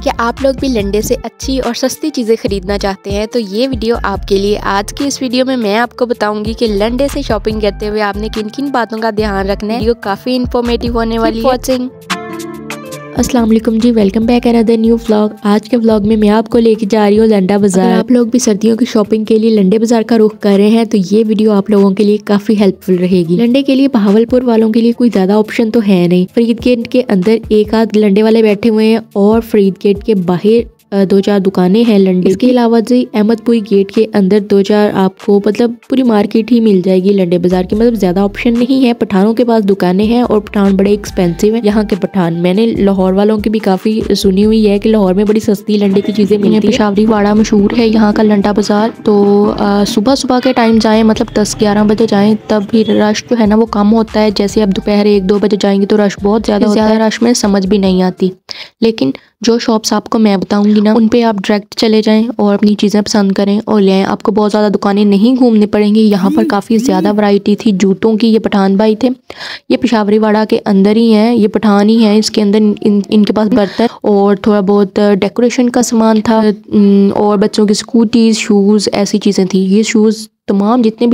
कि आप लोग भी लंडे से अच्छी और सस्ती चीज़ें खरीदना चाहते हैं तो ये वीडियो आपके लिए। आज की इस वीडियो में मैं आपको बताऊंगी कि लंडे से शॉपिंग करते हुए आपने किन किन बातों का ध्यान रखना है। वीडियो काफ़ी इन्फॉर्मेटिव होने वाली है। अस्सलाम वालेकुम जी, welcome back another new vlog. आज के व्लॉग में मैं आपको लेके जा रही हूँ लंडा बाजार। अगर आप लोग भी सर्दियों की शॉपिंग के लिए लंडे बाजार का रुख कर रहे हैं तो ये वीडियो आप लोगों के लिए काफी हेल्पफुल रहेगी। लंडे के लिए बहावलपुर वालों के लिए कोई ज्यादा ऑप्शन तो है नहीं। फरीद गेट के अंदर एक आध लंडे वाले बैठे हुए हैं और फरीद गेट के बाहर दो चार दुकानें हैं लंडे। इसके अलावा जी अहमदपुरी गेट के अंदर दो चार आपको मतलब पूरी मार्केट ही मिल जाएगी लंडे बाजार की। मतलब ज्यादा ऑप्शन नहीं है। पठानों के पास दुकानें हैं और पठान बड़े एक्सपेंसिव है। यहाँ के पठान मैंने लाहौर वालों की भी काफी सुनी हुई है कि लाहौर में बड़ी सस्ती लंडे की चीजें मिलती है। पेशावरी वाड़ा मशहूर है यहाँ का लंडा बाजार। तो सुबह सुबह के टाइम जाएं, मतलब 10-11 बजे जाएं, तब भी रश जो है ना वो कम होता है। जैसे अब दोपहर 1-2 बजे जाएंगे तो रश बहुत ज्यादा होता है। रश में समझ भी नहीं आती। लेकिन जो शॉप्स आपको मैं बताऊंगी ना उन पे आप डायरेक्ट चले जाएं और अपनी चीज़ें पसंद करें और ले आएं। आपको बहुत ज़्यादा दुकानें नहीं घूमनी पड़ेंगी। यहाँ पर काफ़ी ज़्यादा वैरायटी थी जूतों की। ये पठान भाई थे, ये पेशावरी वाड़ा के अंदर ही हैं, ये पठान ही हैं। इसके अंदर इनके पास बर्तन और थोड़ा बहुत डेकोरेशन का सामान था और बच्चों की स्कूटीज, शूज़, ऐसी चीज़ें थी। ये शूज़ तमाम जितनी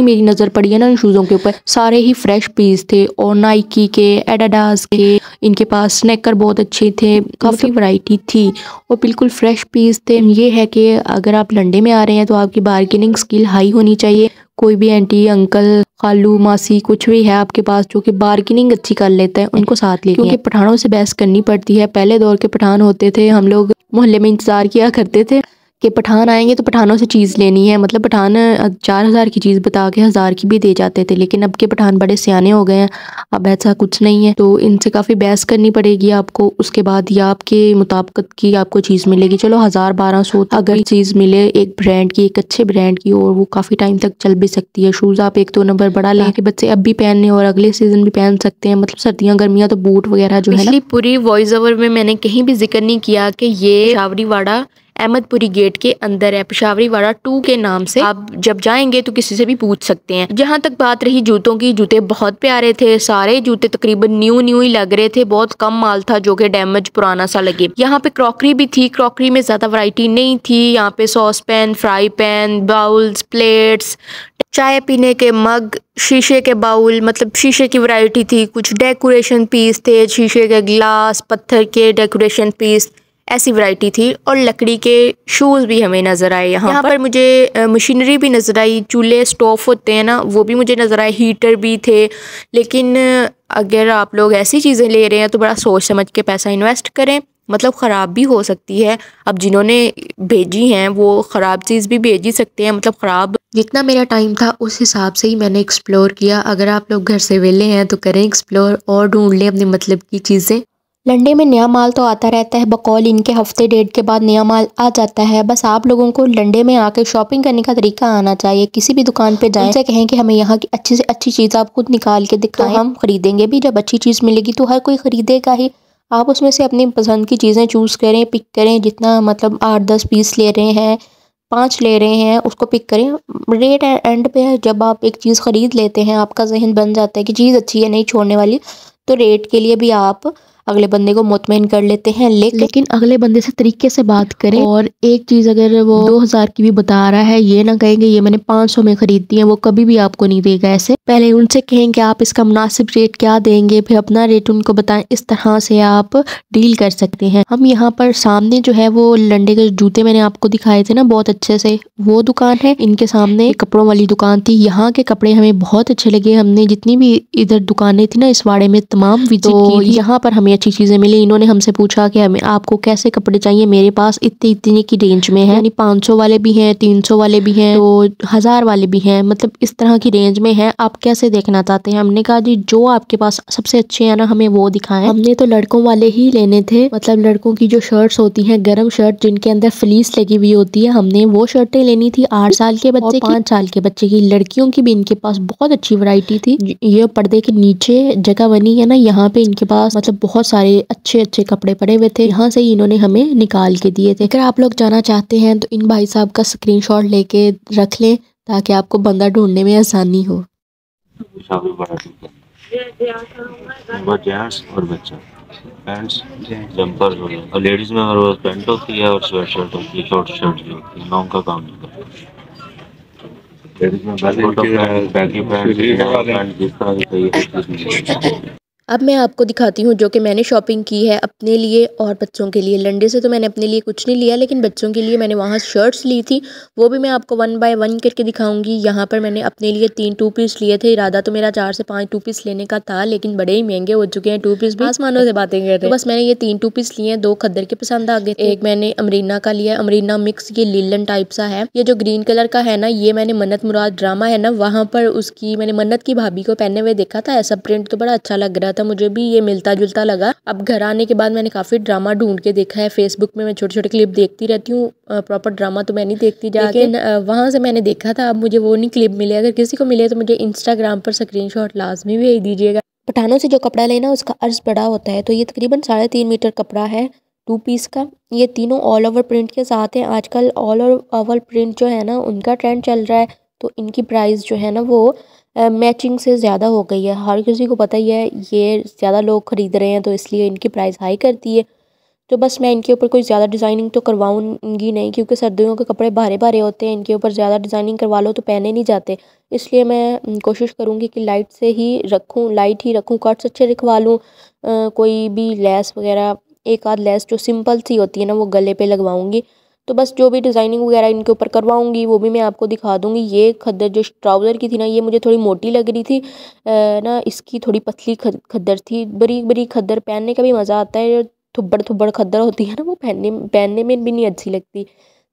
मेरी नज़र पड़ी है ना इन शूज़ों के ऊपर सारे ही फ्रेश पीस थे और नाइकी के, एडिडास के, इनके पास स्नैकर बहुत अच्छे थे। काफ़ी वैरायटी थी और बिल्कुल फ्रेश पीस थे। ये है कि अगर आप लंडे में आ रहे हैं तो आपकी बार्गेनिंग स्किल हाई होनी चाहिए। कोई भी आंटी, अंकल, खालू, मासी कुछ भी है आपके पास जो कि बार्गेनिंग अच्छी कर लेता है, उनको साथ लेके क्योंकि पठानों से बहस करनी पड़ती है। पहले दौर के पठान होते थे, हम लोग मोहल्ले में इंतजार किया करते थे कि पठान आएंगे तो पठानों से चीज़ लेनी है। मतलब पठान 4000 की चीज़ बता के 1000 की भी दे जाते थे। लेकिन अब के पठान बड़े सियाने हो गए हैं, अब ऐसा कुछ नहीं है। तो इनसे काफ़ी बहस करनी पड़ेगी आपको। उसके बाद ये आपके मुताबिक की आपको चीज़ मिलेगी। चलो 1000-1200 अगर चीज़ मिले एक ब्रांड की, एक अच्छे ब्रांड की, और वो काफ़ी टाइम तक चल भी सकती है। शूज़ आप 1-2 नंबर बड़ा लें कि बच्चे अब भी पहनने और अगले सीजन भी पहन सकते हैं। मतलब सर्दियाँ गर्मियाँ तो बूट वगैरह जो है ना। पूरी वॉइस ओवर में मैंने कहीं भी जिक्र नहीं किया कि ये पेशावरी वाड़ा अहमदपुरी गेट के अंदर है। पेशावरी वाड़ा 2 के नाम से आप जब जाएंगे तो किसी से भी पूछ सकते हैं। जहाँ तक बात रही जूतों की, जूते बहुत प्यारे थे। सारे जूते तकरीबन न्यू ही लग रहे थे। बहुत कम माल था जो कि डैमेज पुराना सा लगे। यहाँ पे क्रॉकरी भी थी। क्रॉकरी में ज्यादा वैरायटी नहीं थी। यहाँ पे sauce pan, fry pan, bowls, plates, चाय पीने के मग, शीशे के बाउल, मतलब शीशे की वैरायटी थी। कुछ डेकोरेशन पीस थे, शीशे के गिलास, पत्थर के डेकोरेशन पीस, ऐसी वैरायटी थी। और लकड़ी के शूज़ भी हमें नज़र आए। यहाँ पर मुझे मशीनरी भी नज़र आई। चूल्हे, स्टोव होते हैं ना, वो भी मुझे नज़र आए। हीटर भी थे। लेकिन अगर आप लोग ऐसी चीज़ें ले रहे हैं तो बड़ा सोच समझ के पैसा इन्वेस्ट करें। मतलब ख़राब भी हो सकती है। अब जिन्होंने भेजी हैं वो ख़राब चीज़ भी भेज ही सकते हैं। मतलब ख़राब, जितना मेरा टाइम था उस हिसाब से ही मैंने एक्सप्लोर किया। अगर आप लोग घर से वेले हैं तो करें एक्सप्लोर और ढूंढ लें अपने मतलब की चीज़ें। लंडे में नया माल तो आता रहता है। बकौल इनके हफ्ते 1.5 के बाद नया माल आ जाता है। बस आप लोगों को लंडे में आकर शॉपिंग करने का तरीका आना चाहिए। किसी भी दुकान पे जाएं, उनसे कहें कि हमें यहाँ की अच्छी से अच्छी चीज़ आप खुद निकाल के दिखाएं, तो हम खरीदेंगे भी। जब अच्छी चीज़ मिलेगी तो हर कोई खरीदेगा ही। आप उसमें से अपनी पसंद की चीज़ें चूज़ करें, पिक करें। जितना मतलब 8-10 पीस ले रहे हैं, 5 ले रहे हैं, उसको पिक करें। रेट एंड पे है। जब आप एक चीज़ खरीद लेते हैं आपका जहन बन जाता है कि चीज़ अच्छी है, नहीं छोड़ने वाली, तो रेट के लिए भी आप अगले बंदे को मुतमईन कर लेते हैं। लेकिन अगले बंदे से तरीके से बात करें। और एक चीज़ अगर वो 2000 की भी बता रहा है, ये ना कहेंगे ये मैंने 500 में खरीदी है, वो कभी भी आपको नहीं देगा ऐसे। पहले उनसे कहेंगे आप इसका मुनासिब रेट क्या देंगे, फिर अपना रेट उनको बताएं। इस तरह से आप डील कर सकते हैं। हम यहाँ पर सामने जो है वो लंडे के जूते मैंने आपको दिखाए थे ना बहुत अच्छे से, वो दुकान है। इनके सामने कपड़ों वाली दुकान थी। यहाँ के कपड़े हमें बहुत अच्छे लगे। हमने जितनी भी इधर दुकानें थी ना इस वाड़े में तमाम विजिट की थी। यहाँ पर हमें अच्छी चीज़ें मिली। इन्होंने हमसे पूछा कि हमें आपको कैसे कपड़े चाहिए। मेरे पास इतने की रेंज में है, यानी 500 वाले भी हैं, 300 वाले भी हैं, तो 1000 वाले भी हैं। मतलब इस तरह की रेंज में है। आप कैसे देखना चाहते हैं? हमने कहा जी जो आपके पास सबसे अच्छे हैं ना हमें वो दिखाएं। हमने तो लड़कों वाले ही लेने थे। मतलब लड़कों की जो शर्ट्स होती हैं, गर्म शर्ट जिनके अंदर फ्लीस लगी हुई होती है, हमने वो शर्टें लेनी थी। 8 साल के बच्चे, 5 साल के बच्चे की। लड़कियों की भी इनके पास बहुत अच्छी वैरायटी थी। ये पर्दे के नीचे जगह बनी है ना, यहाँ पे इनके पास मतलब बहुत सारे अच्छे अच्छे कपड़े पड़े हुए थे। यहाँ से ही इन्होंने हमें निकाल के दिए थे। अगर आप लोग जाना चाहते हैं तो इन भाई साहब का स्क्रीनशॉट लेके रख लें ताकि आपको बंदा ढूंढने में आसानी हो। और बच्चा पैंट्स जंपर जो है, और लेडीज में हमारे पास पैंट होती है और स्वेट शर्ट होती है, शॉर्ट शर्ट जो होती है, लॉन्ग का काम नहीं करता। लेडीज में बैगी पैंट जिस तरह की चाहिए। अब मैं आपको दिखाती हूँ जो कि मैंने शॉपिंग की है अपने लिए और बच्चों के लिए। लंडे से तो मैंने अपने लिए कुछ नहीं लिया, लेकिन बच्चों के लिए मैंने वहाँ शर्ट्स ली थी, वो भी मैं आपको 1 बाय 1 करके दिखाऊंगी। यहाँ पर मैंने अपने लिए 3 टू पीस लिए थे। इरादा तो मेरा 4 से 5 टू पीस लेने का था, लेकिन बड़े ही महंगे हो चुके हैं टू पीस भी, आसमानों से बातें कर रहे हैं। तो बस मैंने ये 3 टू पीस लिए हैं, 2 खद्दर के पसंद आ गए। एक मैंने अमरीना का लिया, अमरीना मिक्स, ये लीलन टाइप सा है। ये जो ग्रीन कलर का है ना, ये मैंने मन्नत मुराद ड्रामा है ना, वहाँ पर उसकी मैंने मन्नत की भाभी को पहने हुए देखा था। ऐसा प्रिंट तो बड़ा अच्छा लग रहा था, मुझे भी ये मिलता जुलता लगा। अब घर आने के बाद मैंने काफ़ी ड्रामा ढूंढ के देखा है। फेसबुक में मैं छोटे छोटे क्लिप देखती रहती हूँ, प्रॉपर ड्रामा तो मैं नहीं देखती जाके, लेकिन वहाँ से मैंने देखा था। अब मुझे वो नहीं क्लिप मिले, अगर किसी को मिले तो मुझे इंस्टाग्राम पर स्क्रीनशॉट लाजमी भेज दीजिएगा। पठानों से जो कपड़ा लेना उसका अर्ज बड़ा होता है, तो ये तकरीबन 3.5 मीटर कपड़ा है 2 पीस का। ये तीनों ऑल ओवर प्रिंट के साथ हैं। आजकल ऑल ओवर प्रिंट जो है ना उनका ट्रेंड चल रहा है, तो इनकी प्राइस जो है ना वो मैचिंग से ज़्यादा हो गई है। हर किसी को पता ही है, ये ज़्यादा लोग ख़रीद रहे हैं तो इसलिए इनकी प्राइस हाई करती है। तो बस मैं इनके ऊपर कोई ज़्यादा डिज़ाइनिंग तो करवाऊंगी नहीं, क्योंकि सर्दियों के कपड़े भारे भारे होते हैं, इनके ऊपर ज़्यादा डिज़ाइनिंग करवा लो तो पहने नहीं जाते। इसलिए मैं कोशिश करूँगी कि लाइट से ही रखूँ, लाइट ही रखूँ, कट्स अच्छे रखवा लूँ। कोई भी लेस वगैरह, एक आध लेस जो सिंपल सी होती है ना वो गले पे लगवाऊंगी। तो बस जो भी डिज़ाइनिंग वगैरह इनके ऊपर करवाऊंगी वो भी मैं आपको दिखा दूंगी। ये खद्दर जो ट्राउज़र की थी ना, ये मुझे थोड़ी मोटी लग रही थी ना, इसकी थोड़ी पतली खद्दर थी। बरीक बरीक खद्दर पहनने का भी मज़ा आता है, थुब्बड़ थुब्बड़ खद्दर होती है ना वो पहनने में भी नहीं अच्छी लगती।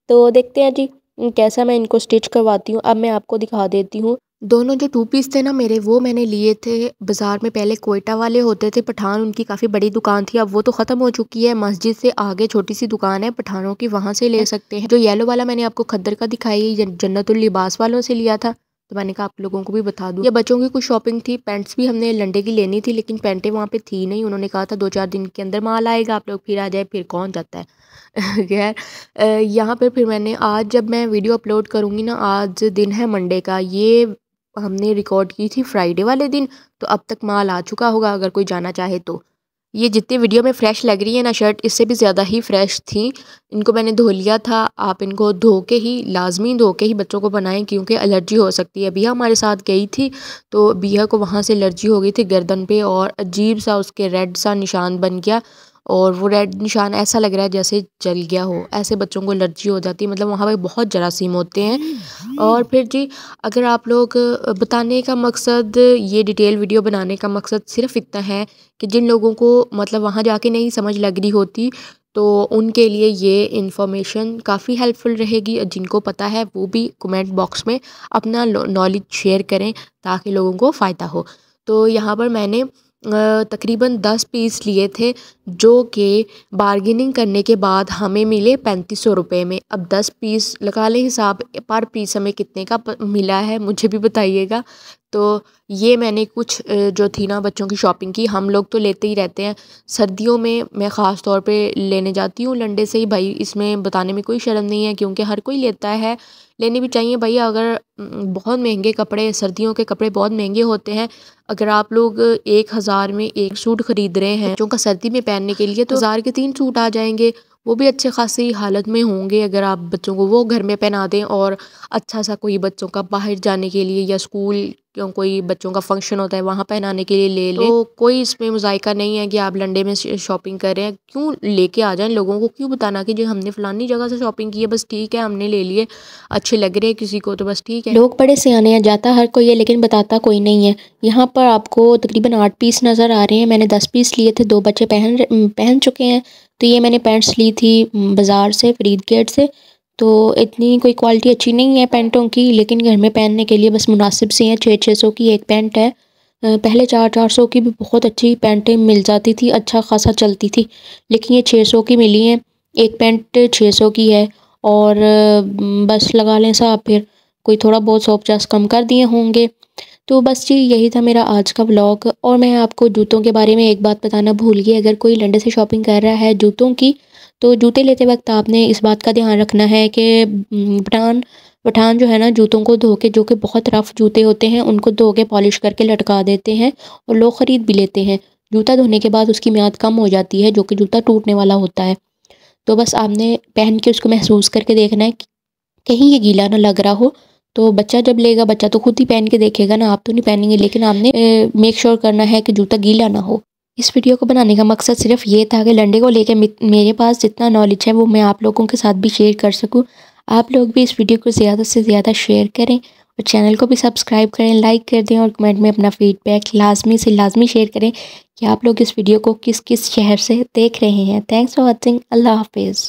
तो देखते हैं जी कैसा मैं इनको स्टिच करवाती हूँ। अब मैं आपको दिखा देती हूँ। दोनों जो टू पीस थे ना मेरे, वो मैंने लिए थे बाज़ार में। पहले कोयटा वाले होते थे पठान, उनकी काफ़ी बड़ी दुकान थी, अब वो तो ख़त्म हो चुकी है। मस्जिद से आगे छोटी सी दुकान है पठानों की, वहाँ से ले सकते हैं। जो येलो वाला मैंने आपको खद्दर का दिखाई, जन्नतुल लिबास वालों से लिया था, तो मैंने कहा आप लोगों को भी बता दूँ। ये बच्चों की कुछ शॉपिंग थी। पैंट्स भी हमने लंडे की लेनी थी, लेकिन पैंटें वहाँ पे थी नहीं। उन्होंने कहा था 2-4 दिन के अंदर माल आएगा, आप लोग फिर आ जाए, फिर कौन जाता है। खैर यहाँ पे फिर मैंने आज, जब मैं वीडियो अपलोड करूँगी ना, आज दिन है मंडे का, ये हमने रिकॉर्ड की थी फ्राइडे वाले दिन, तो अब तक माल आ चुका होगा अगर कोई जाना चाहे तो। ये जितनी वीडियो में फ़्रेश लग रही है ना शर्ट, इससे भी ज़्यादा ही फ़्रेश थी। इनको मैंने धो लिया था। आप इनको धो के ही, लाजमी धो के ही बच्चों को बनाएं, क्योंकि एलर्जी हो सकती है। बिया हमारे साथ गई थी तो बिया को वहाँ से एलर्जी हो गई थी गर्दन पे, और अजीब सा उसके रेड सा निशान बन गया, और वो रेड निशान ऐसा लग रहा है जैसे जल गया हो। ऐसे बच्चों को एलर्जी हो जाती है, मतलब वहाँ पे बहुत जरासीम होते हैं। और फिर जी, अगर आप लोग, बताने का मकसद, ये डिटेल वीडियो बनाने का मकसद सिर्फ इतना है कि जिन लोगों को मतलब वहाँ जाके नहीं समझ लग रही होती, तो उनके लिए ये इन्फॉर्मेशन काफ़ी हेल्पफुल रहेगी। जिनको पता है वो भी कमेंट बॉक्स में अपना नॉलेज शेयर करें, ताकि लोगों को फ़ायदा हो। तो यहाँ पर मैंने तकरीबन 10 पीस लिए थे, जो कि बार्गेनिंग करने के बाद हमें मिले 3500 रुपये में। अब 10 पीस लगा लें हिसाब, पर पीस हमें कितने का मिला है मुझे भी बताइएगा। तो ये मैंने कुछ जो थी ना बच्चों की शॉपिंग की। हम लोग तो लेते ही रहते हैं, सर्दियों में मैं ख़ास तौर पे लेने जाती हूँ लंडे से ही भाई। इसमें बताने में कोई शर्म नहीं है, क्योंकि हर कोई लेता है, लेने भी चाहिए भाई। अगर बहुत महंगे कपड़े, सर्दियों के कपड़े बहुत महंगे होते हैं। अगर आप लोग 1000 में एक सूट खरीद रहे हैं बच्चों का सर्दी में पहनने के लिए, तो 1000 के 3 सूट आ जाएंगे, वो भी अच्छे खासी हालत में होंगे अगर आप बच्चों को वो घर में पहना दें। और अच्छा सा कोई बच्चों का बाहर जाने के लिए, या स्कूल क्यों कोई बच्चों का फंक्शन होता है वहाँ पहनाने के लिए ले लें, तो कोई इसमें मुज़ायका नहीं है कि आप लंडे में शॉपिंग कर रहे हैं। क्यों लेके आ जाएं, लोगों को क्यों बताना कि जो हमने फ़लानी जगह से शॉपिंग की है, बस ठीक है हमने ले लिए, अच्छे लग रहे हैं किसी को तो बस ठीक है। लोग बड़े सियाने हैं, जाता हर कोई है लेकिन बताता कोई नहीं है। यहाँ पर आपको तकरीबन 8 पीस नज़र आ रहे हैं। मैंने 10 पीस लिए थे, 2 बच्चे पहन चुके हैं। तो ये मैंने पैंट्स ली थी बाज़ार से, फरीद गेट से। तो इतनी कोई क्वालिटी अच्छी नहीं है पैंटों की, लेकिन घर में पहनने के लिए बस मुनासिब सी हैं। 600-600 की एक पैंट है। पहले 400-400 की भी बहुत अच्छी पैंटें मिल जाती थी, अच्छा खासा चलती थी, लेकिन ये 600 की मिली हैं। एक पैंट 600 की है, और बस लगा लें साहब, फिर कोई थोड़ा बहुत 100-50 कम कर दिए होंगे। तो बस जी यही था मेरा आज का व्लॉग। और मैं आपको जूतों के बारे में एक बात बताना भूल गई। अगर कोई लंडे से शॉपिंग कर रहा है जूतों की, तो जूते लेते वक्त आपने इस बात का ध्यान रखना है कि पठान जो है ना, जूतों को धो के, जो कि बहुत रफ़ जूते होते हैं, उनको धो के पॉलिश करके लटका देते हैं, और लोग ख़रीद भी लेते हैं। जूता धोने के बाद उसकी म्याद कम हो जाती है, जो कि जूता टूटने वाला होता है। तो बस आपने पहन के उसको महसूस करके देखना है कि कहीं ये गीला ना लग रहा हो। तो बच्चा जब लेगा, बच्चा तो खुद ही पहन के देखेगा ना, आप तो नहीं पहनेंगे, लेकिन आपने मेक श्योर करना है कि जूता गीला ना हो। इस वीडियो को बनाने का मकसद सिर्फ ये था कि लंडे को लेकर मेरे पास जितना नॉलेज है वो मैं आप लोगों के साथ भी शेयर कर सकूं। आप लोग भी इस वीडियो को ज़्यादा से ज़्यादा शेयर करें और चैनल को भी सब्सक्राइब करें, लाइक कर दें और कमेंट में अपना फीडबैक लाजमी से लाजमी शेयर करें कि आप लोग इस वीडियो को किस किस शहर से देख रहे हैं। Thanks for watching. अल्लाह हाफिज़।